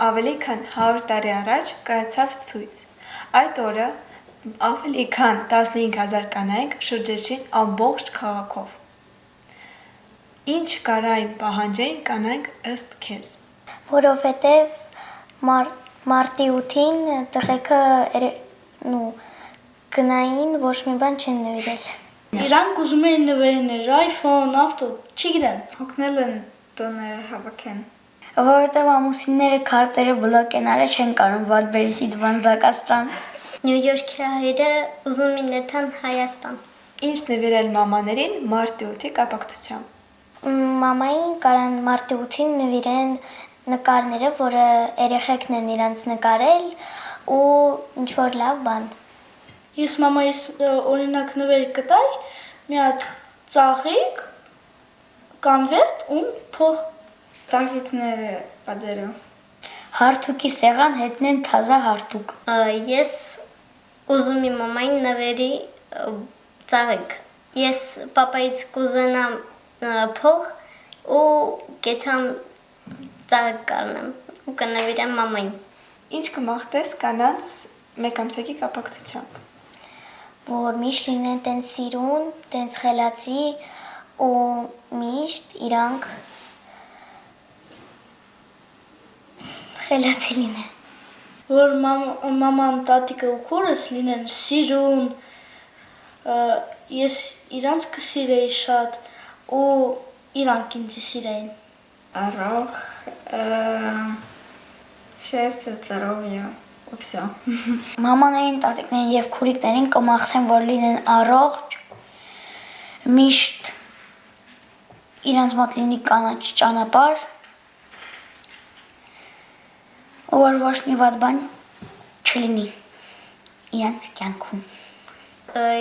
ավելի քան 100 տարի առաջ կայացավ ցույց։ Այդ օրը ավելի քան 15,000 կանայք շրջեցին ամբողջ քաղաքով։ Ինչ կարային պահանջեին կանայք ըստ քեզ։ Որովհետև մարտի 8-ին տղեկը գնային ոչ մի բան չեն նվիրել։ Իրանք ուզում էին նվերներ, iPhone, ավտո, չգիտեմ։ Հոգնել են տոները հավաքեն։ Որովհետև ամուսինները քարտերը բլոկ են արել, չեն կարող Վալբերեսից Վանձակաստան։ Նյու Յորքի հայերը ուզում էին նետան Հայաստան։ Ինչ նվիրել մամաներին մարտի 8-ի կապակցությամբ։ Մամային կարան մարտի 8-ին նվիրեն նկարները, որը երեխեքն են իրանց նկարել ու ինչ-որ լավ բան։ Ես մամայիս օրինակ նվեր կտայի, մի հատ ծաղիկ, կանվերտ ու փող։ Տաղիկները պատերով։ Հարթուկի սեղան հետնեն թազա հարթուկ։ Ես ուզում եմ մամային նվերի ծաղիկ։ Ես պապայից կուզենամ փող ու գետամ ծաղիկ կառնեմ ու կնվիրեմ մամային։ Ինչ կմաղթես կանանց մեկամսյակի կապակցությամբ։ Որ միշտ լինեն տենց սիրուն, տենց խելացի ու միշտ իրանք խելացի լինեն։ Որ մաման, տատիկը ու քուրս լինեն սիրուն, ես իրանց կսիրեի շատ ու իրանք ինձ սիրեին։ Առող, счастье, здоровья, ու всё։ Մամաներին, տատիկներին եւ քուրիկներին կմաղթեն, որ լինեն առողջ, միշտ իրանց մոտ լինի կանաչ ճանապարհ, որ ոչ մի վատ բան չլինի իրանց կյանքում։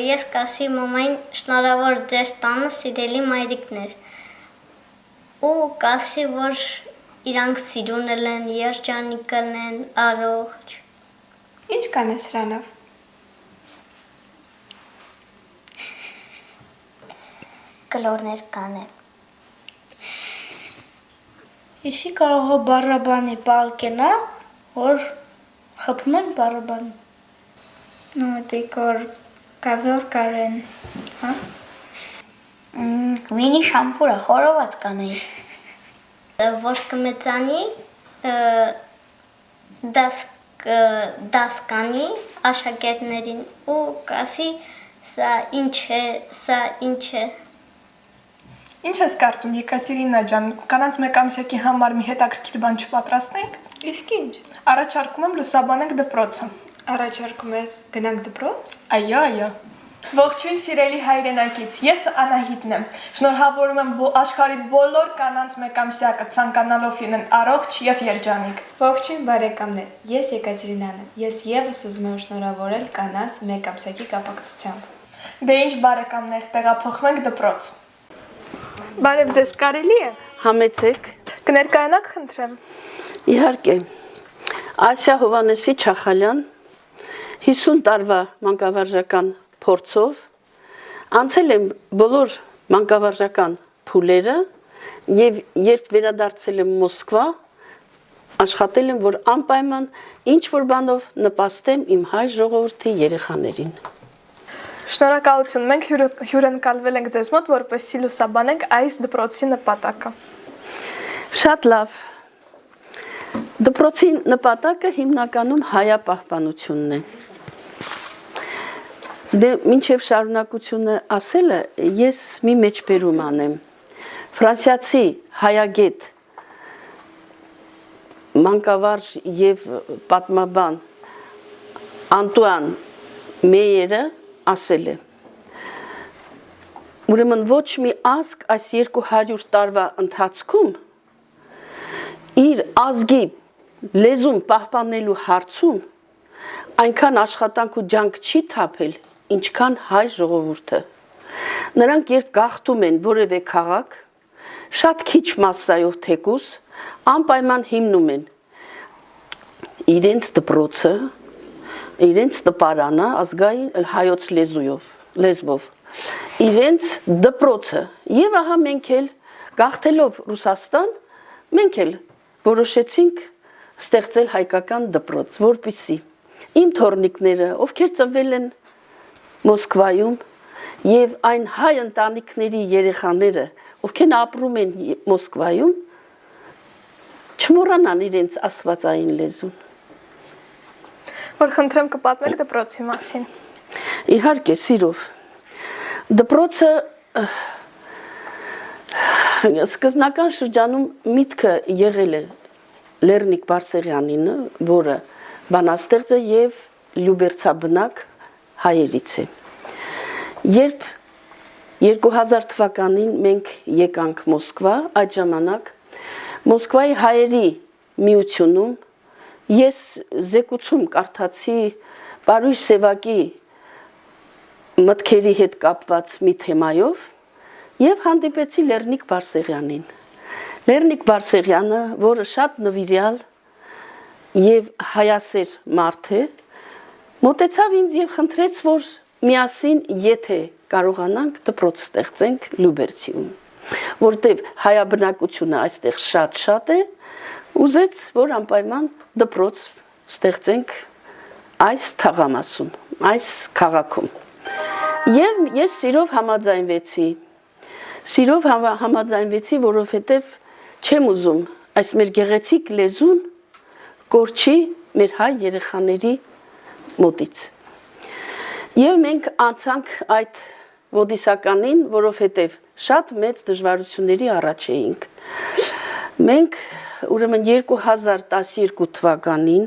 Ես կասի մամային շնորհավոր ձեր տանը սիրելի մայրիկներ։ Ու կասի, որ իրանք սիրուն են, երջանիկ են, առողջ։ Ինչ կանես հրանով։ Կլորներ կանել։ Եսի կարող է բարաբանի պալկենա, որ խփում են բարաբանի։ Ну, դեկոր կավեր կարեն, հա։ Վինի շամպուրը խորոված կանեի։ Որ կմեծանի դաս կանի աշակերտներին ու կասի սա ինչ է։ Ինչ ես կարծում Եկատերինա ջան, կանանց մեկամսյակի համար մի հետաքրքիր բան չպատրաստենք։ Իսկ ինչ։ Առաջարկում եմ լուսաբանենք դպրոցը։ Առաջարկում ես գնանք դպրոց։ Այո։ Ողջույն սիրելի հայրենակից, ես Անահիտն եմ։ Շնորհավորում եմ աշխարհի բոլոր կանանց մեկամսյակը ցանկանալով լինեն առողջ եւ երջանիկ։ Ողջույն բարեկամներ, ես Եկատերինան եմ։ Ես եւս ուզում եմ շնորհավորել կանանց մեկամսյակի կապակցությամբ։ Դե ինչ բարեկամներ, տեղափոխվենք դպրոց։ Բարև ձեզ, կարելի է։ Համեցեք։ Կներկայանաք, խնդրեմ։ Իհարկե։ Ասիա Հովանեսի Չախալյան 50 տարվա մանկավարժական փորձով անցել եմ բոլոր մանկավարժական փուլերը եւ երբ վերադարձել եմ Մոսկվա աշխատել եմ որ անպայման ինչ որ բանով նպաստեմ իմ հայ ժողովրդի երեխաներին։ Շնորհակալություն, մենք հյուրընկալվել ենք ձեզ մոտ, որպեսզի լուսաբանենք այս դպրոցի նպատակը։ Շատ լավ։ Դպրոցի նպատակը հիմնականում հայապահպանությունն է։ Դե մինչև շարունակությունը ասելը ես մի մեջբերում անեմ։ Ֆրանսիացի հայագետ մանկավարժ եւ պատմաբան Անտուան Մեյերը ասել է. Ուրեմն ոչ մի ազգ այս 200 տարվա ընթացքում իր ազգի լեզուն պահպանելու հարցում այնքան աշխատանք ու ջանք չի թափել, ինչքան հայ ժողովուրդը։ Նրանք երբ գաղթում են որևէ քաղաք, շատ քիչ մասսայով թեկուս անպայման հիմնում են իրենց դպրոցը, իրենց տպարանը ազգային հայոց լեզվով, իրենց դպրոցը եւ ահա մենք էլ գաղթելով Ռուսաստան, մենք էլ որոշեցինք ստեղծել հայկական դպրոց, որպեսզի իմ թորնիկները, ովքեր ծնվել են Մոսկվայում, եւ այն հայ ընտանիքների երեխաները, ովքեր ապրում են Մոսկվայում, չմոռանան իրենց աստվածային լեզուն։ Որ խնդրեմ կպատմեք դպրոցի մասին։ Իհարկե, սիրով։ Դպրոցը սկզբնական շրջանում միտքը եղել է Լեռնիկ Բարսեղյանին, որը բանաստեղծ է եւ լյուբերցաբնակ հայերից է։ Երբ 2000 թվականին մենք եկանք Մոսկվա, այդ ժամանակ Մոսկվայի հայերի միությունում ես զեկուցում կարդացի Պարույր Սևակի մտքերի հետ կապված մի թեմայով եւ հանդիպեցի Լեռնիկ Բարսեղյանին։ Լեռնիկ Բարսեղյանը, որը շատ նվիրյալ եւ հայասեր մարդ է, մոտեցավ ինձ եւ խնդրեց, որ միասին եթե կարողանանք դպրոց ստեղծենք Լյուբերցիում, որտեւ հայաբնակությունը այստեղ շատ է, ուզեց, որ անպայման դպրոց ստեղծենք այս թաղամասում, այս քաղաքում։ Եվ ես սիրով համաձայնվեցի, որովհետեւ չեմ ուզում այս մեր գեղեցիկ լեզուն կորչի մեր հայ երեխաների մոտից։ Եվ մենք անցանք այդ ոդիսականին, որովհետև շատ մեծ դժվարությունների առաջ էինք։ Մենք ուրեմն 2012 թվականին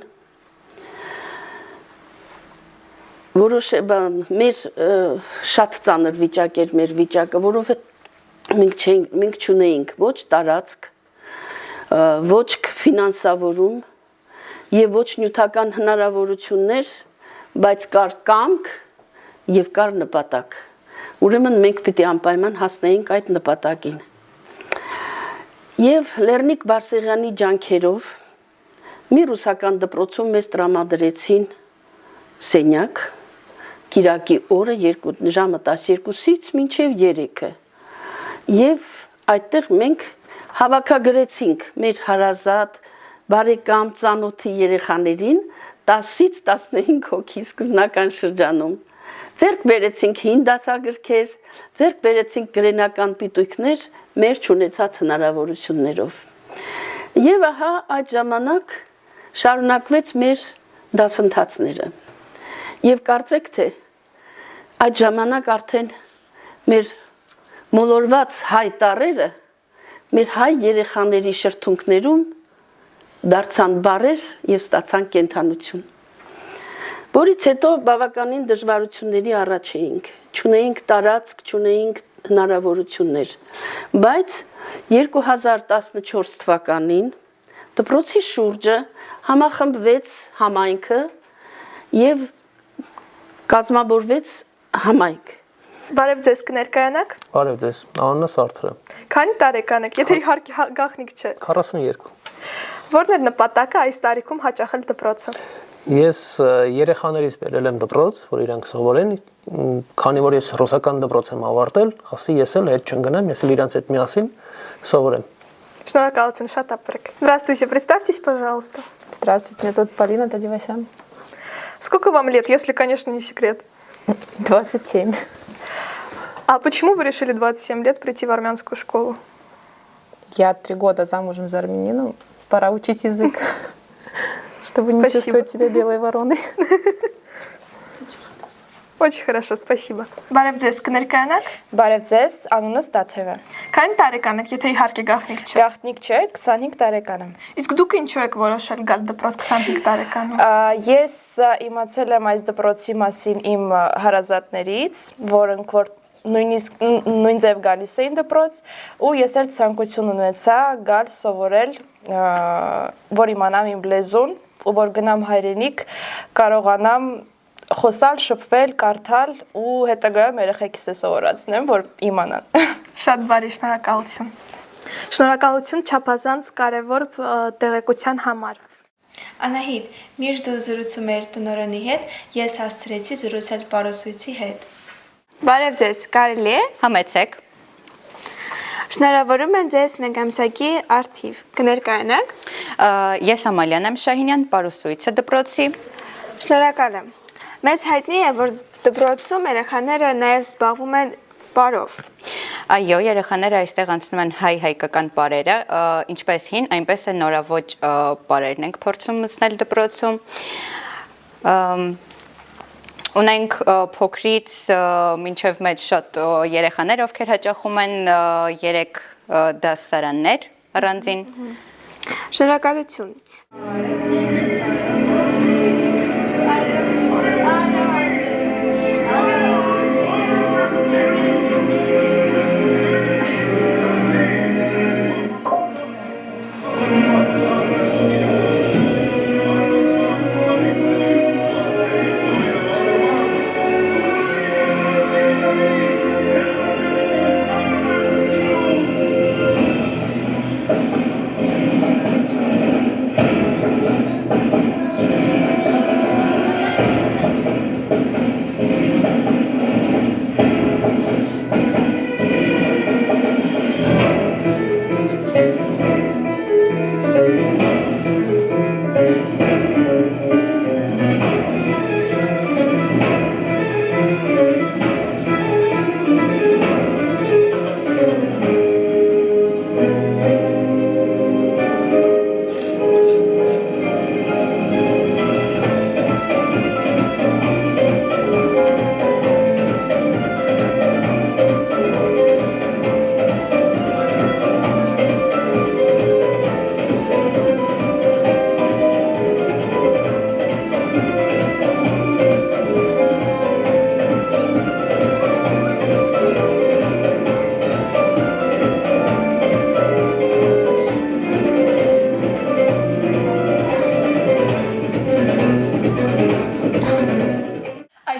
մեր շատ ծանր վիճակ էր մեր վիճակը, որովհետև մենք չունեինք ոչ տարածք, ոչ ֆինանսավորում եւ ոչ նյութական հնարավորություններ, բայց կար կամք եւ կար նպատակ։ Ուրեմն մենք պիտի անպայման հասնեինք այդ նպատակին։ Եվ Լեռնիկ Բարսեղյանի ջանքերով մի ռուսական դպրոցում մեզ տրամադրեցին սենյակ, Կիրակի օրը ժամը 12-ից մինչև 3-ը։ Եվ այդտեղ մենք հավաքագրեցինք մեր հարազատ, բարեկամ, ծանոթի երեխաներին 10-ից 15 հոգի սկզբնական շրջանում։ Ձեռք բերեցինք հին դասագրքեր, ձեռք բերեցինք գրենական պիտույքներ մեր չունեցած հնարավորություններով։ Եվ ահա այդ ժամանակ շարունակվեց մեր դասընթացները։ Եվ կարծեք թե այդ ժամանակ արդեն մեր մոլորված հայ տառերը մեր հայ երեխաների շրթունքներում դարձան բառեր եւ ստացան կենթանություն։ Որից հետո բավականին դժվարությունների առաջ էինք, չունեինք տարածք, չունեինք հնարավորություններ, բայց 2014 թվականին դպրոցի շուրջը համախմբվեց համայնքը եւ կազմավորվեց համայնք։ Բարև ձեզ, կներկայանաք։ Բարև ձեզ, անունս Արթուր է։ Քանի տարեկան եք, եթե իհարկե գաղտնիք չէ։ 42։ Որն էր նպատակը այս տարիքում հաճախել դպրոցը։ Ես երեխաներից բերել եմ դպրոց, որ իրանք սովորեն, քանի որ ես ռուսական դպրոց եմ ավարտել, ասի ես էլ հետ չընկնեմ, ես էլ իրանց հետ միասին սովորեմ։ Շնորհակալություն, շատ ապրեք։ Здравствуйте, представьтесь, пожалуйста. Здравствуйте, меня зовут Полина Тадевосян. Сколько вам лет, если, конечно, не секрет? 27. А почему вы решили 27 лет прийти в армянскую школу? Я 3 года замужем за армянином. Пора учить язык, чтобы не чувствовать себя белой вороной. Очень хорошо, спасибо. Բարև ձեզ, կներկայանաք։ Բարև ձեզ, անունս Տաթև է։ Քանի տարեկան եք, եթե իհարկե գաղտնիք չէ։ Գաղտնիք չէ, 25 տարեկան եմ։ Իսկ դուք ինչու եք որոշել գալ դպրոց 25 տարեկանում։ Ես իմացել եմ այս դպրոցի մասին իմ հարազատներից, որոնք որ նույնիսկ նույն ձև գալիս էին դպրոց, ու ես էլ ցանկություն ունեցա գալ սովորել, որ իմանամ իմ լեզուն, ու որ գնամ հայրենիք, կարողանամ խոսալ, շփվել, կարդալ ու հետագայում երեխեքիս սովորացնեմ, որ իմանան։ Շատ բարի, շնորհակալություն։ Շնորհակալություն չափազանց կարևոր տեղեկության համար։ Անահիտ, միշտ դու զրուցում ես տնօրենի հետ, ես հասցրեցի զրուցել պարուսույցի հետ։ Բարև ձեզ, կարելի է։ Համեցեք։ Շնորհավորում եմ ձեզ մեկ ամսակի արթիվ։ Կներկայանաք։ Ես Ամալյան եմ Շահինյան, Պարուսույցը դպրոցի։ Շնորհակալ եմ։ Մեզ հայտնի է, որ դպրոցում երեխաները նաև զբաղվում են պարով։ Այո, երեխաները այստեղ անցնում են հայ-հայկական պարերը, ինչպես հին, այնպես է նորավոճ պարերն ենք փորձում մտցնել դպրոցում։ Ունենք փոքրից մինչև մեծ շատ երեխաներ, ովքեր հաճախում են 3 դասարաններ առանձին։ Շնորհակալություն։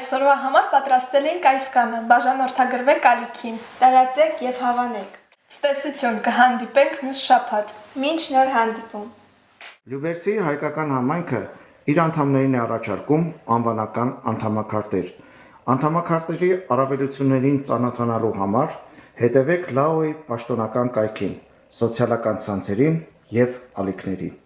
Այսօրվա համար պատրաստել ենք այս կանը, բաժանորդագրվեք ալիքին։ Տարածեք եւ հավանեք։ Ցտեսություն, կհանդիպենք մյուս շաբաթ։ Մինչ նոր հանդիպում։ Լյուբերցի հայկական համայնքը իր անդամներին է առաջարկում անվանական անդամակարտեր։ Անդամակարտերի առավելություններին ծանոթանալու համար հետևեք Լաոյի պաշտոնական կայքին, սոցիալական ցանցերին եւ ալիքներին։